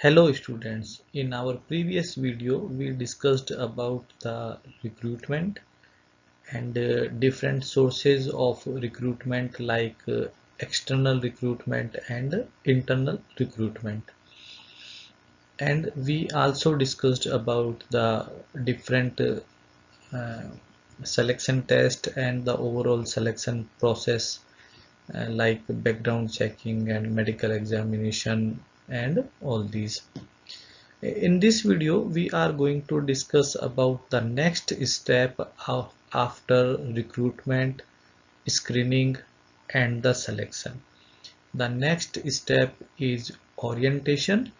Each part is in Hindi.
Hello students, in our previous video we discussed about the recruitment and different sources of recruitment like external recruitment and internal recruitment. And we also discussed about the different uh, selection test and the overall selection process like background checking and medical examination and all these. In this video, we are going to discuss about the next step of after recruitment, screening, and the selection. The next step is orientation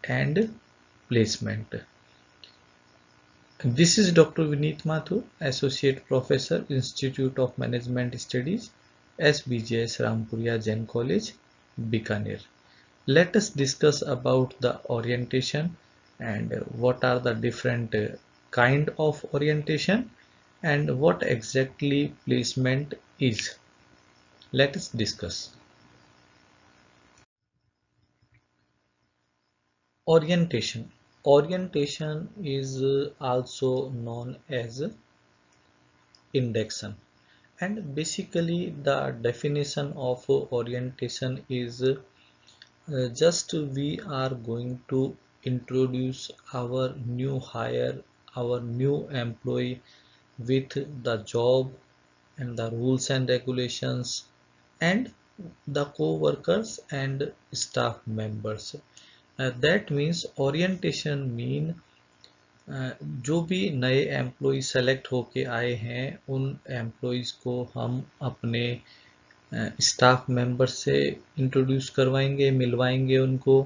and placement. This is Dr. Vineet Mathur, Associate Professor, Institute of Management Studies, SBJS Rampuria Jain College, Bikaner. Let us discuss about the orientation and what are the different kind of orientation and what exactly placement is. Let us discuss. Orientation. Orientation is also known as induction, and basically the definition of orientation is just we are going to introduce our new hire, our new employee with the job and the rules and regulations and the co-workers and staff members. That means orientation mean जो भी नए एम्प्लॉय सेलेक्ट होके आए हैं उन एम्प्लॉयज़ को हम अपने स्टाफ मेंबर से इंट्रोड्यूस करवाएंगे, मिलवाएंगे उनको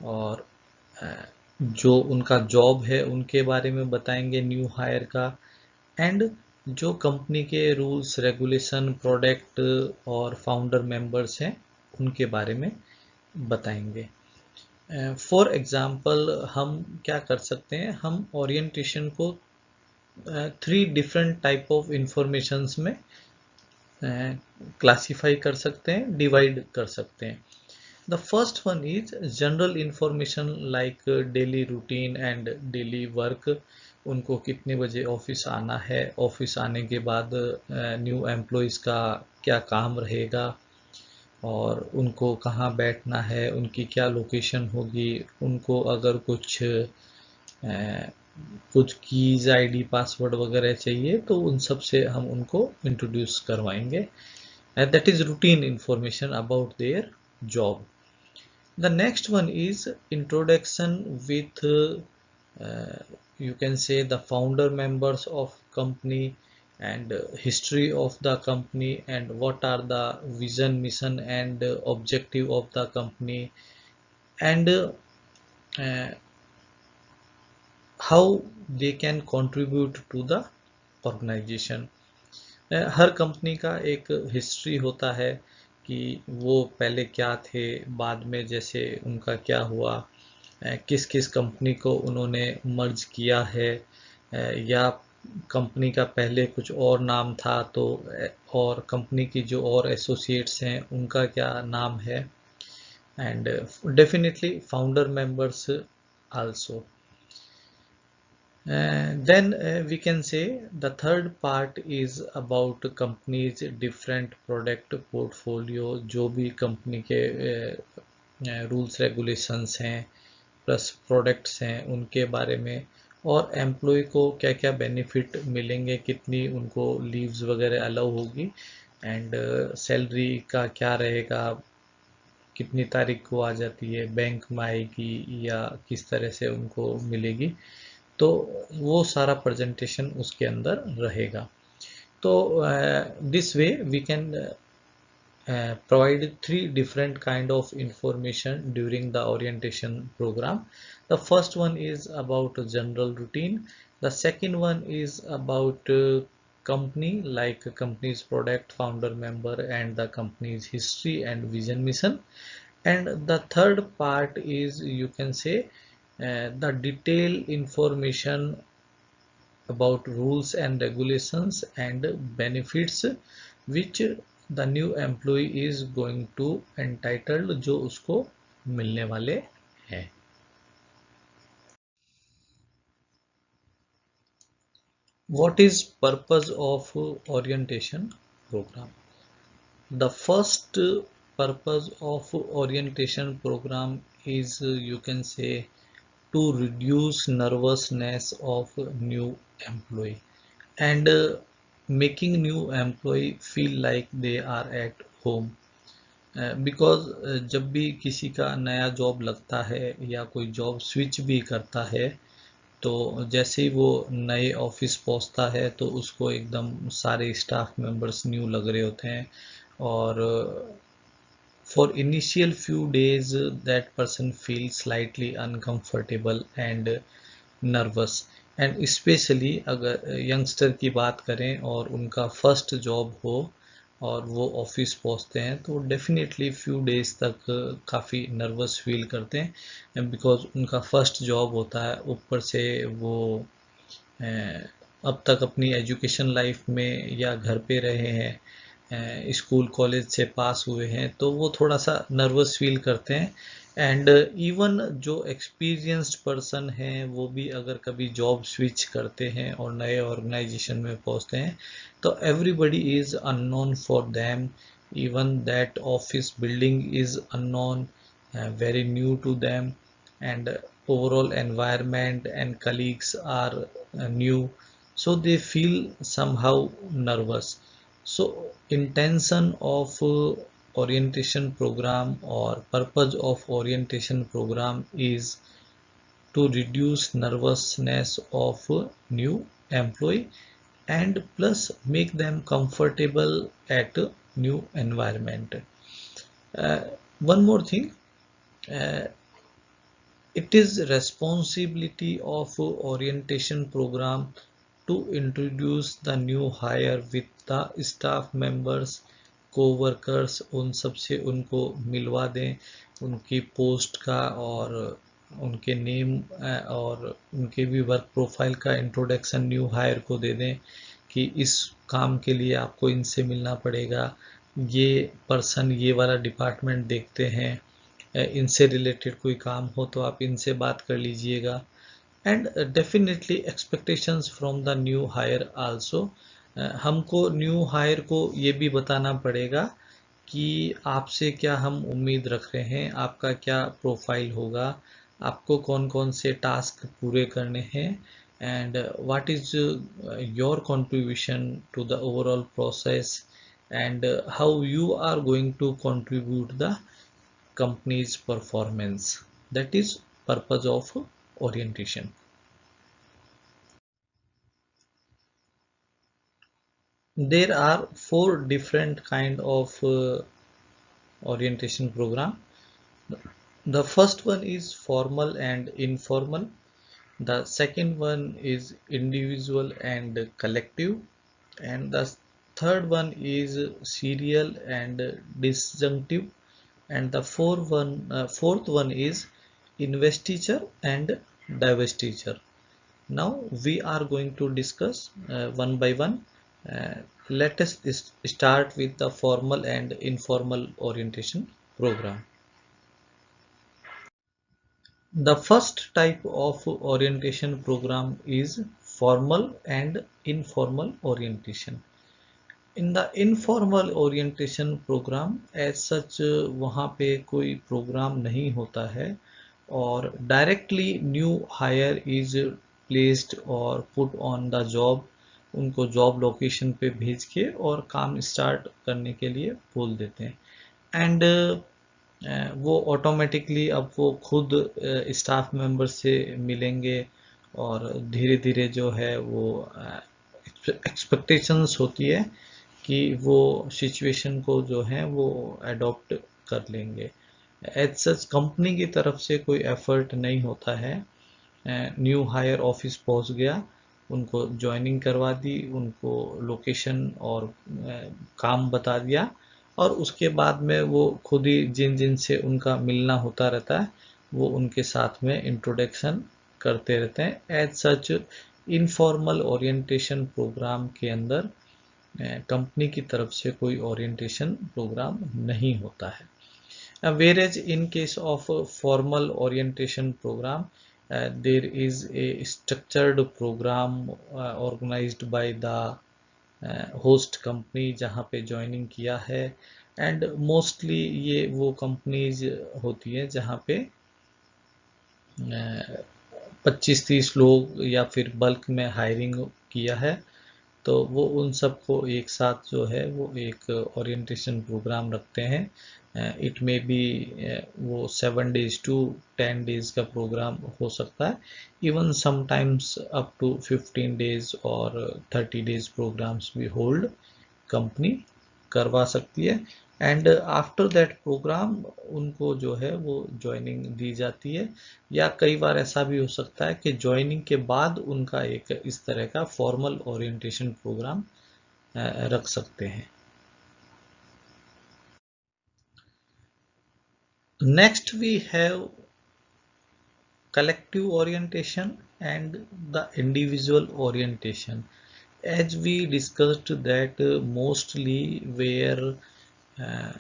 और जो उनका जॉब है उनके बारे में बताएंगे न्यू हायर का एंड जो कंपनी के रूल्स रेगुलेशन प्रोडक्ट और फाउंडर मेंबर्स हैं उनके बारे में बताएंगे। फॉर एग्जांपल हम क्या कर सकते हैं, हम ओरिएंटेशन को 3 डिफरेंट टाइप ऑफ इंफॉर्मेशंस में क्लासिफाई कर सकते हैं, डिवाइड कर सकते हैं। The first one is general information like daily routine and daily work. उनको कितने बजे ऑफिस आना है, ऑफिस आने के बाद न्यू एम्प्लॉयज़ का क्या काम रहेगा और उनको कहाँ बैठना है, उनकी क्या लोकेशन होगी, उनको अगर कुछ कीज आईडी पासवर्ड वगैरह चाहिए तो उन सब से हम उनको इंट्रोड्यूस करवाएंगे। That is routine information about their job. The next one is introduction with you can say the founder members of company and history of the company and what are the vision, mission and objective of the company and how they can contribute to the organization. Her company का एक हिस्ट्री होता है कि वो पहले क्या थे, बाद में जैसे उनका क्या हुआ, किस किस कंपनी को उन्होंने मर्ज किया है या कंपनी का पहले कुछ और नाम था तो और कंपनी की जो और एसोसिएट्स हैं उनका क्या नाम है and definitely founder members also. Then we can say the third part is about company's different product portfolio. जो भी कंपनी के रूल्स रेगुलेशंस हैं प्लस प्रोडक्ट्स हैं उनके बारे में और एम्प्लॉय को क्या क्या बेनिफिट मिलेंगे, कितनी उनको लीव्स वगैरह अलाउ होगी एंड सैलरी का क्या रहेगा, कितनी तारीख को आ जाती है, बैंक में आएगी या किस तरह से उनको मिलेगी, तो वो सारा प्रेजेंटेशन उसके अंदर रहेगा. तो this way we can provide 3 different kind of information during the orientation program. The first one is about general routine. The second one is about company, like company's product, founder member and the company's history and vision mission. And the third part is you can say the detailed information about rules and regulations and benefits which the new employee is going to entitled, जो उसको मिलने वाले हैं. What is purpose of orientation program? The first purpose of orientation program is you can say to reduce nervousness of new employee and making new employee feel like they are at home. Because जब भी किसी का नया जॉब लगता है या कोई जॉब स्विच भी करता है तो जैसे ही वो नए ऑफिस पहुंचता है तो उसको एकदम सारे स्टाफ मेंबर्स न्यू लग रहे होते हैं और for initial few days that person feels slightly uncomfortable and nervous and especially अगर यंगस्टर की बात करें और उनका फर्स्ट जॉब हो और वो ऑफिस पहुंचते हैं तो डेफिनेटली फ्यू डेज तक काफ़ी नर्वस फील करते हैं बिकॉज उनका फर्स्ट जॉब होता है ऊपर से वो अब तक अपनी एजुकेशन लाइफ में या घर पे रहे हैं स्कूल कॉलेज से पास हुए हैं तो वो थोड़ा सा नर्वस फील करते हैं एंड इवन जो एक्सपीरियंस्ड पर्सन हैं वो भी अगर कभी जॉब स्विच करते हैं और नए ऑर्गेनाइजेशन में पहुंचते हैं तो everybody is unknown for them even that office building is unknown very new to them and overall environment and colleagues are new so they feel somehow nervous so intention of orientation program or purpose of orientation program is to reduce nervousness of new employee and plus make them comfortable at new environment. One more thing, uh, it is responsibility of orientation program to introduce the new hire with the staff members co-workers उन सब से उनको मिलवा दें उनकी पोस्ट का और उनके नेम और उनके भी वर्क प्रोफाइल का इंट्रोडक्शन न्यू हायर को दे दें कि इस काम के लिए आपको इनसे मिलना पड़ेगा ये पर्सन ये वाला डिपार्टमेंट देखते हैं इनसे रिलेटेड कोई काम हो तो आप इनसे बात कर लीजिएगा and definitely expectations from the new hire also हमको न्यू हायर को ये भी बताना पड़ेगा कि आपसे क्या हम उम्मीद रख रहे हैं आपका क्या प्रोफाइल होगा आपको कौन कौन से टास्क पूरे करने हैं and what is your contribution to the overall process and how you are going to contribute the company's performance. That is purpose of orientation. There are four different kind of orientation program. The first one is formal and informal. The second one is individual and collective, and the third one is serial and disjunctive, and the fourth one is investiture and divestiture. Now we are going to discuss one by one. Uh, Let us start with the formal and informal orientation program. The first type of orientation program is formal and informal orientation. In the informal orientation program as such वहाँ पे कोई प्रोग्राम नहीं होता है और directly new hire is placed और put on the job उनको जॉब लोकेशन पे भेज के और काम स्टार्ट करने के लिए बोल देते हैं एंड वो ऑटोमेटिकली अब वो खुद स्टाफ मेंबर से मिलेंगे और धीरे धीरे जो है वो एक्सपेक्टेशंस होती है कि वो सिचुएशन को जो है वो अडॉप्ट कर लेंगे एज सच कंपनी की तरफ से कोई एफर्ट नहीं होता है न्यू हायर ऑफिस पहुंच गया उनको ज्वाइनिंग करवा दी उनको लोकेशन और काम बता दिया और उसके बाद में वो खुद ही जिन जिन से उनका मिलना होता रहता है वो उनके साथ में इंट्रोडक्शन करते रहते हैं as such informal orientation program के अंदर कंपनी की तरफ से कोई ओरिएंटेशन प्रोग्राम नहीं होता है whereas in case of formal orientation program there is a structured program organized by the host company जहाँ पे ज्वाइनिंग किया है, एंड मोस्टली ये वो कंपनीज होती है जहाँ पे 25-30 लोग या फिर बल्क में हायरिंग किया है, तो वो उन सबको एक साथ जो है वो एक ओरिएंटेशन प्रोग्राम रखते हैं। इट में बी वो 7 days to 10 days का प्रोग्राम हो सकता है, even sometimes up to 15 days और 30 days प्रोग्राम्स भी होल्ड कंपनी करवा सकती है। एंड आफ्टर दैट प्रोग्राम उनको जो है वो ज्वाइनिंग दी जाती है, या कई बार ऐसा भी हो सकता है कि ज्वाइनिंग के बाद उनका एक इस तरह का फॉर्मल ओरिएंटेशन प्रोग्राम रख सकते हैं। Next we have collective orientation and the individual orientation. As we discussed that mostly where uh,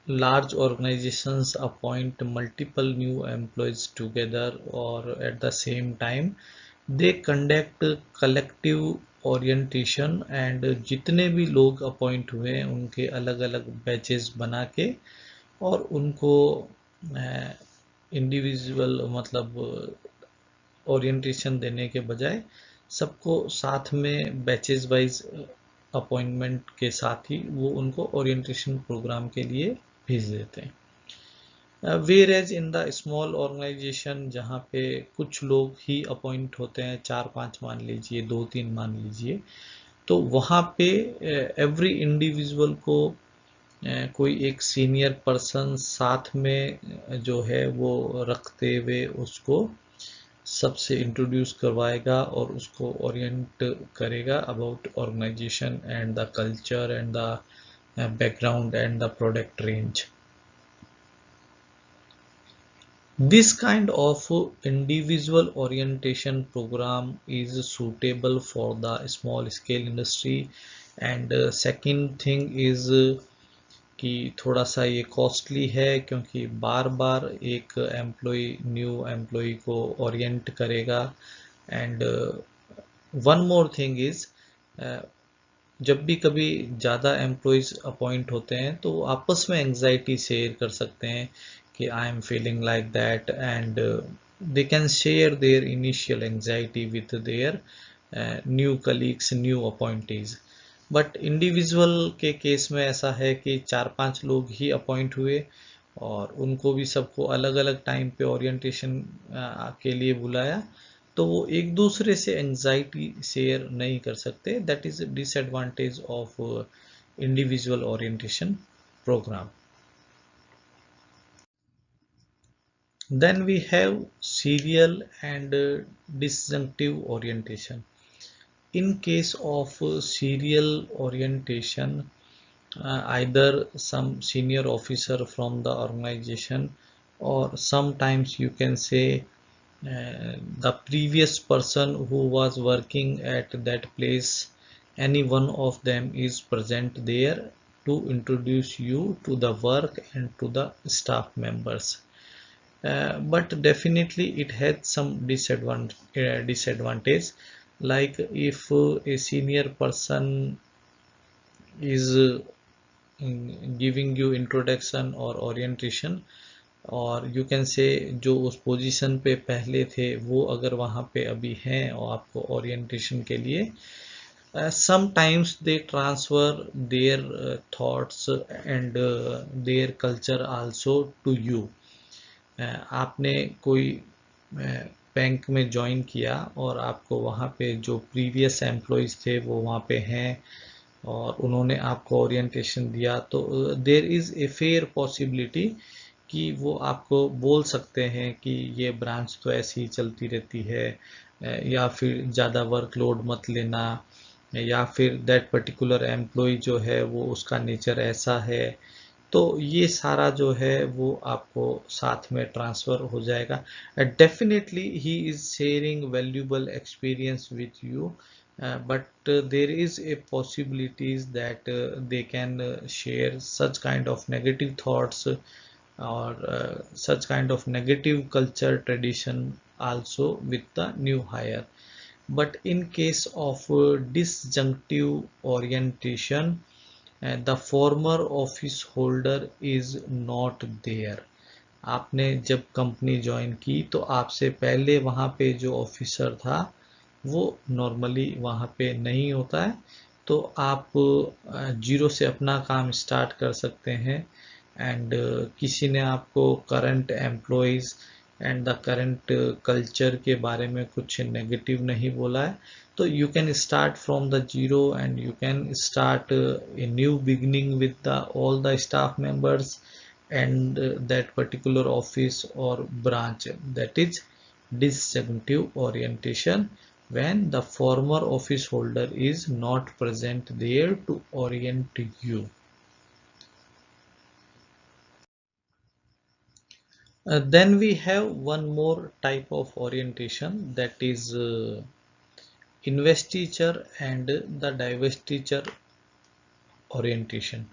large organizations appoint multiple new employees together or at the same time, they conduct collective orientation, and जितने भी लोग अपॉइंट हुए हैं उनके अलग अलग बैचेस बना के और उनको इंडिविजुअल मतलब ओरिएंटेशन देने के बजाय सबको साथ में बैचेस वाइज अपॉइंटमेंट के साथ ही वो उनको ओरिएंटेशन प्रोग्राम के लिए भेज देते हैं। Whereas in the small organization जहाँ पे कुछ लोग ही अपॉइंट होते हैं, 4-5 मान लीजिए, 2-3 मान लीजिए, तो वहाँ पे एवरी इंडिविजुअल को कोई एक सीनियर पर्सन साथ में जो है वो रखते हुए उसको सबसे इंट्रोड्यूस करवाएगा और उसको ओरिएंट करेगा about organization and the culture and the background and the product range. This kind of individual orientation program is suitable for the small scale industry, and second thing is कि थोड़ा सा ये कॉस्टली है क्योंकि बार बार एक न्यू एम्प्लॉय को ओरिएंट करेगा। And one more thing is, जब भी कभी ज़्यादा एम्प्लॉयज़ अपॉइंट होते हैं तो वो आपस में एंग्जाइटी शेयर कर सकते हैं कि I am feeling like that, and they can share their initial anxiety with their new colleagues, new appointees. But individual के केस में ऐसा है कि 4-5 लोग ही अपॉइंट हुए और उनको भी सबको अलग अलग टाइम पे ओरिएंटेशन के लिए बुलाया, तो वो एक दूसरे से एंजाइटी शेयर नहीं कर सकते। That is disadvantage of individual orientation program. Then we have serial and disjunctive orientation. In case of serial orientation, either some senior officer from the organization or sometimes you can say the previous person who was working at that place, any one of them is present there to introduce you to the work and to the staff members. But definitely it has some disadvantage, like if a senior person is giving you introduction or orientation, और यू कैन से जो उस पोजीशन पे पहले थे वो अगर वहाँ पे अभी हैं और आपको ओरिएंटेशन के लिए, sometimes they transfer their thoughts and their culture also to you. आपने कोई बैंक में ज्वाइन किया और आपको वहाँ पे जो प्रीवियस एम्प्लॉयज़ थे वो वहाँ पे हैं और उन्होंने आपको ओरिएंटेशन दिया, तो there is a fair possibility कि वो आपको बोल सकते हैं कि ये ब्रांच तो ऐसी ही चलती रहती है, या फिर ज़्यादा वर्कलोड मत लेना, या फिर दैट पर्टिकुलर एम्प्लॉय जो है वो उसका नेचर ऐसा है। तो ये सारा जो है वो आपको साथ में ट्रांसफ़र हो जाएगा। Definitely he is sharing valuable experience with you, but there is a possibilities that they can share such kind of negative thoughts or such kind of negative culture tradition also with the new hire. But in case of disjunctive orientation, the former office holder is not there. आपने जब कंपनी ज्वाइन की तो आपसे पहले वहाँ पे जो ऑफिसर था वो नॉर्मली वहाँ पे नहीं होता है, तो आप जीरो से अपना काम स्टार्ट कर सकते हैं। एंड किसी ने आपको current employees and the current culture के बारे में कुछ नेगेटिव नहीं बोला है, तो you can start from the zero and you can start a new beginning with the all the staff members and that particular office or branch. That is disjunctive orientation, when the former office holder is not present there to orient you. Then we have one more type of orientation, that is investiture and the divestiture orientation.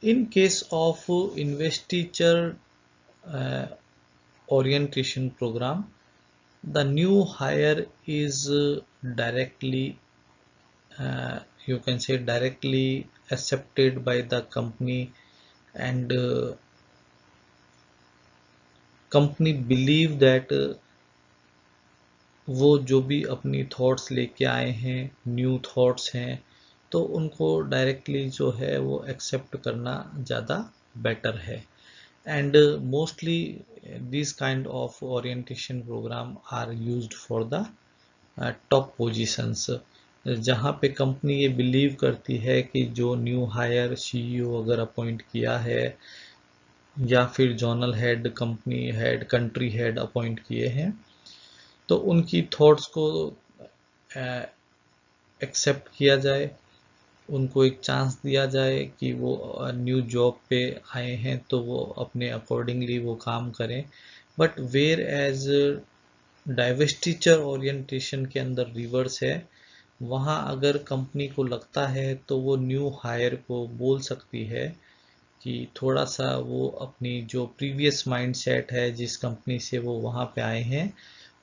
In case of investiture orientation program, the new hire is directly, you can say directly accepted by the company, and company believe that वो जो भी अपनी थॉट्स लेके आए हैं, न्यू थॉट्स हैं, तो उनको डायरेक्टली जो है वो एक्सेप्ट करना ज़्यादा बेटर है। And mostly this kind of orientation program are used for the top positions, जहाँ पे कंपनी ये बिलीव करती है कि जो न्यू हायर सीईओ अगर अपॉइंट किया है या फिर zonal head, company head, country head appoint किए हैं, तो उनकी थॉट्स को एक्सेप्ट किया जाए, उनको एक चांस दिया जाए कि वो न्यू जॉब पे आए हैं तो वो अपने अकॉर्डिंगली वो काम करें। बट वेयर एज डाइवेस्टिचर ओरिएंटेशन के अंदर रिवर्स है, वहाँ अगर कंपनी को लगता है तो वो न्यू हायर को बोल सकती है कि थोड़ा सा वो अपनी जो प्रीवियस माइंडसेट है जिस कंपनी से वो वहाँ पे आए हैं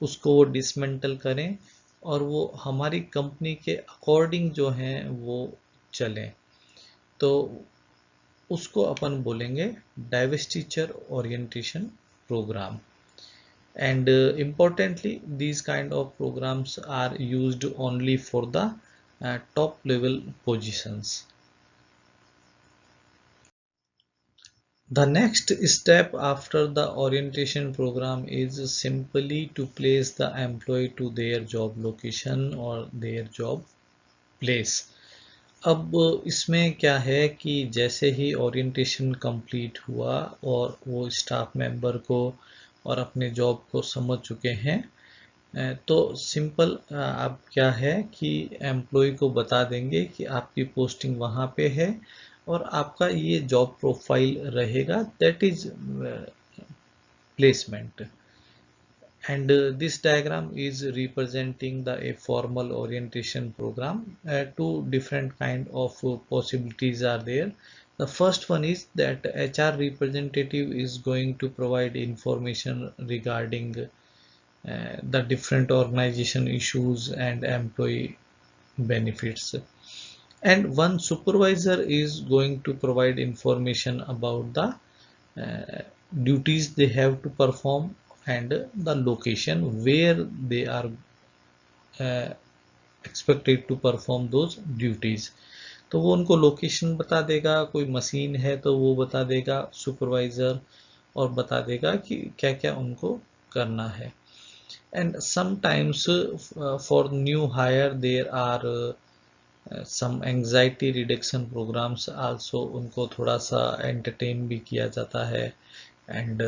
उसको वो डिसमेंटल करें और वो हमारी कंपनी के अकॉर्डिंग जो हैं वो चलें, तो उसको अपन बोलेंगे divestiture orientation program. And importantly, these kind of programs are used only for the top level positions. The next step after the orientation program is simply to place the employee to their job location or their job place. अब इसमें क्या है कि जैसे ही ओरिएंटेशन कंप्लीट हुआ और वो स्टाफ मेंबर को और अपने जॉब को समझ चुके हैं, तो सिंपल अब क्या है कि एम्प्लॉय को बता देंगे कि आपकी पोस्टिंग वहाँ पे है और आपका ये जॉब प्रोफाइल रहेगा, that is placement. And this diagram is representing the a formal orientation program. Two different kind of possibilities are there. The first one is that HR representative is going to provide information regarding the different organization issues and employee benefits, and one supervisor is going to provide information about the duties they have to perform and the location where they are expected to perform those duties. तो वो उनको लोकेशन बता देगा, कोई मशीन है तो वो बता देगा सुपरवाइजर और बता देगा कि क्या क्या उनको करना है। And sometimes for new hire there are some anxiety reduction programs also, उनको थोड़ा सा एंटरटेन भी किया जाता है एंड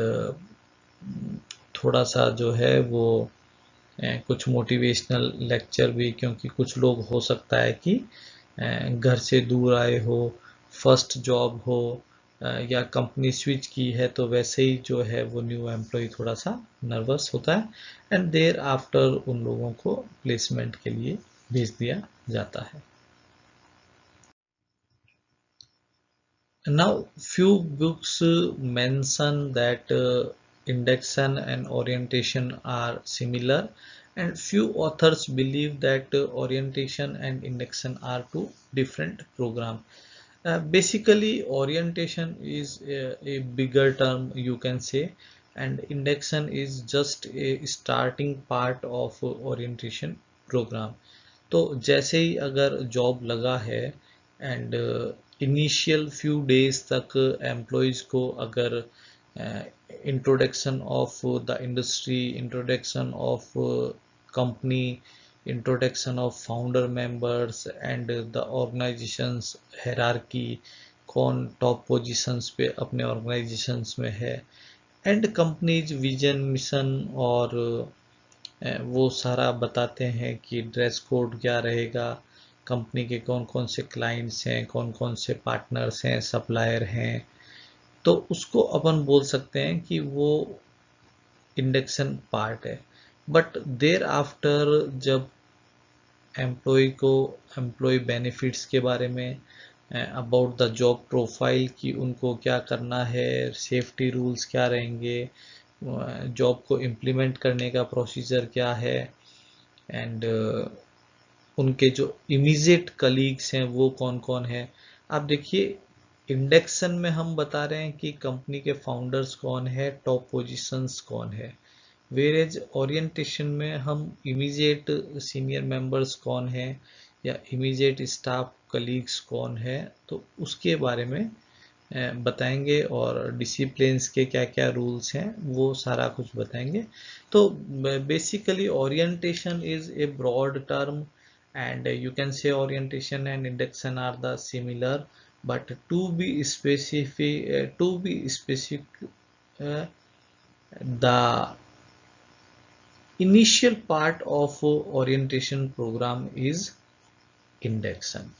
थोड़ा सा जो है वो कुछ मोटिवेशनल लेक्चर भी, क्योंकि कुछ लोग हो सकता है कि घर से दूर आए हो, फर्स्ट जॉब हो या कंपनी स्विच की है, तो वैसे ही जो है वो न्यू एम्प्लॉय थोड़ा सा नर्वस होता है एंड देयर आफ्टर उन लोगों को प्लेसमेंट के लिए भेज दिया जाता है। Now, few books mention that induction and orientation are similar, and few authors believe that orientation and induction are two different programs. Basically, orientation is a bigger term, you can say, and induction is just a starting part of orientation program. तो जैसे ही अगर जॉब लगा है एंड इनिशियल फ्यू डेज तक एम्प्लॉयज़ को अगर introduction of the industry, introduction of company, introduction of founder members and the organisations hierarchy, कौन टॉप पोजीशंस पे अपने ऑर्गेनाइजेशंस में है, एंड कंपनीज विजन मिशन और वो सारा बताते हैं कि ड्रेस कोड क्या रहेगा, कंपनी के कौन कौन से क्लाइंट्स हैं, कौन कौन से पार्टनर्स हैं, सप्लायर हैं, तो उसको अपन बोल सकते हैं कि वो इंडक्शन पार्ट है। बट देर आफ्टर जब एम्प्लॉय को एम्प्लॉय बेनिफिट्स के बारे में, अबाउट द जॉब प्रोफाइल की उनको क्या करना है, सेफ्टी रूल्स क्या रहेंगे, जॉब को इम्प्लीमेंट करने का प्रोसीजर क्या है, एंड उनके जो इमीडिएट कलीग्स हैं वो कौन कौन है। आप देखिए, इंडक्शन में हम बता रहे हैं कि कंपनी के फाउंडर्स कौन है, टॉप पोजीशंस कौन है, वेरेज ओरिएंटेशन में हम इमीडिएट सीनियर मेंबर्स कौन है या इमीडिएट स्टाफ कलीग्स कौन है, तो उसके बारे में बताएंगे, और डिसिप्लिन्स के क्या क्या रूल्स हैं वो सारा कुछ बताएंगे। तो basically orientation is a broad term, and you can say orientation and induction are the similar, but to be specific, the initial part of orientation program is induction.